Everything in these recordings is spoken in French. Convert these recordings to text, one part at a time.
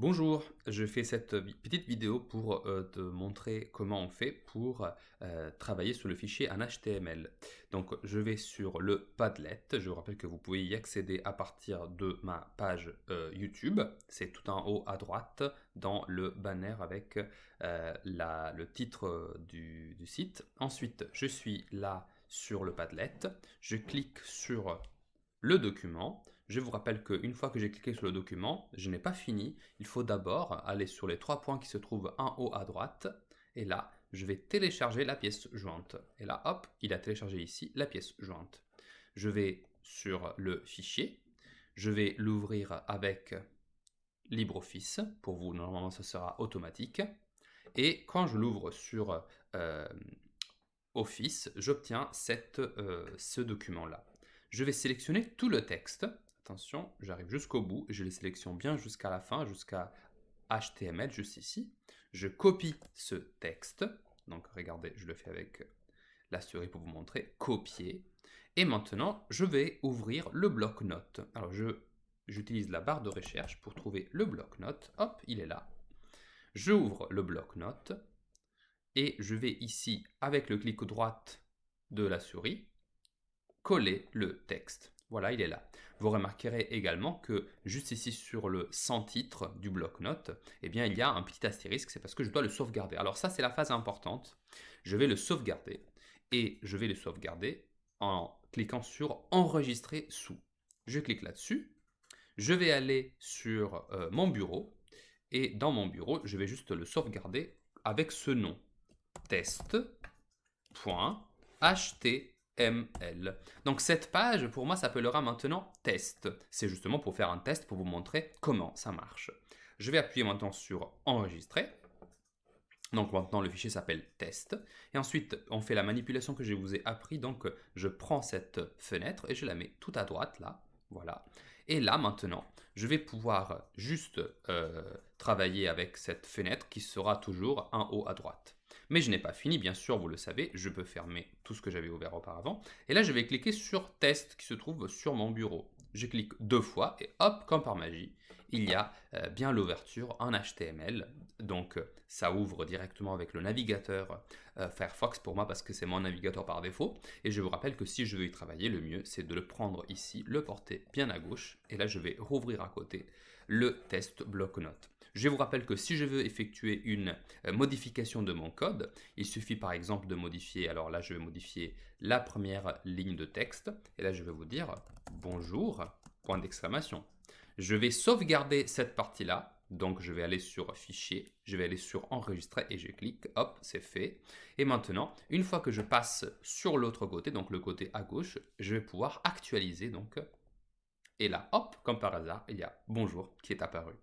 Bonjour, je fais cette petite vidéo pour te montrer comment on fait pour travailler sur le fichier en HTML. Donc je vais sur le Padlet, je vous rappelle que vous pouvez y accéder à partir de ma page YouTube, c'est tout en haut à droite dans le banner avec le titre du site. Ensuite je suis là sur le Padlet, je clique sur le document. Je vous rappelle qu'une fois que j'ai cliqué sur le document, je n'ai pas fini. Il faut d'abord aller sur les trois points qui se trouvent en haut à droite. Et là, je vais télécharger la pièce jointe. Et là, hop, il a téléchargé ici la pièce jointe. Je vais sur le fichier. Je vais l'ouvrir avec LibreOffice. Pour vous, normalement, ça sera automatique. Et quand je l'ouvre sur Office, j'obtiens ce document-là. Je vais sélectionner tout le texte. Attention, j'arrive jusqu'au bout, je les sélectionne bien jusqu'à la fin, jusqu'à HTML, juste ici. Je copie ce texte. Donc regardez, je le fais avec la souris pour vous montrer. Copier. Et maintenant, je vais ouvrir le bloc-notes. Alors, j'utilise la barre de recherche pour trouver le bloc-notes. Hop, il est là. J'ouvre le bloc-notes. Et je vais ici, avec le clic droite de la souris, coller le texte. Voilà, il est là. Vous remarquerez également que juste ici sur le sans-titre du bloc-notes, eh bien, il y a un petit astérisque, c'est parce que je dois le sauvegarder. Alors ça, c'est la phase importante. Je vais le sauvegarder et je vais le sauvegarder en cliquant sur Enregistrer sous. Je clique là-dessus. Je vais aller sur mon bureau et dans mon bureau, je vais juste le sauvegarder avec ce nom. Test.html. Donc cette page, pour moi, s'appellera maintenant test. C'est justement pour faire un test, pour vous montrer comment ça marche. Je vais appuyer maintenant sur enregistrer. Donc maintenant, le fichier s'appelle test. Et ensuite, on fait la manipulation que je vous ai appris. Donc je prends cette fenêtre et je la mets tout à droite là. Voilà. Et là, maintenant, je vais pouvoir juste travailler avec cette fenêtre qui sera toujours en haut à droite. Mais je n'ai pas fini, bien sûr, vous le savez, je peux fermer tout ce que j'avais ouvert auparavant. Et là, je vais cliquer sur Test qui se trouve sur mon bureau. Je clique deux fois et hop, comme par magie, il y a bien l'ouverture en HTML. Donc, ça ouvre directement avec le navigateur Firefox pour moi parce que c'est mon navigateur par défaut. Et je vous rappelle que si je veux y travailler, le mieux, c'est de le prendre ici, le porter bien à gauche. Et là, je vais rouvrir à côté le test bloc-notes. Je vous rappelle que si je veux effectuer une modification de mon code, il suffit par exemple de modifier, alors là je vais modifier la première ligne de texte, et là je vais vous dire bonjour, point d'exclamation. Je vais sauvegarder cette partie-là, donc je vais aller sur fichier, je vais aller sur enregistrer et je clique, hop, c'est fait. Et maintenant, une fois que je passe sur l'autre côté, donc le côté à gauche, je vais pouvoir actualiser donc. Et là, hop, comme par hasard, il y a bonjour qui est apparu.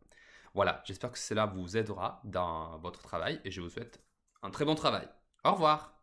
Voilà, j'espère que cela vous aidera dans votre travail et je vous souhaite un très bon travail. Au revoir!